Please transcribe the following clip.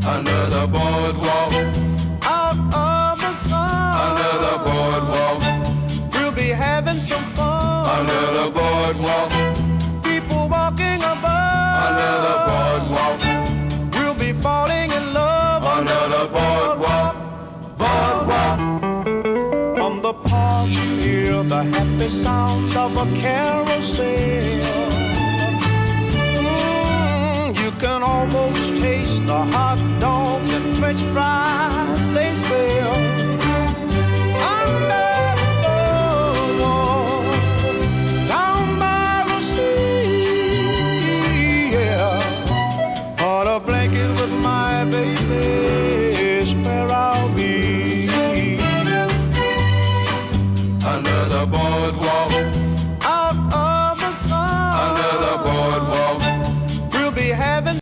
under the boardwalk, out of the sun. under the boardwalk, We'll be having some fun. under the boardwalk, People walking above. under the boardwalk, We'll be falling in love under the boardwalk, boardwalk. From the park, hear the happy sound of a carousel. You can almost taste the hot dogs and French fries they sell.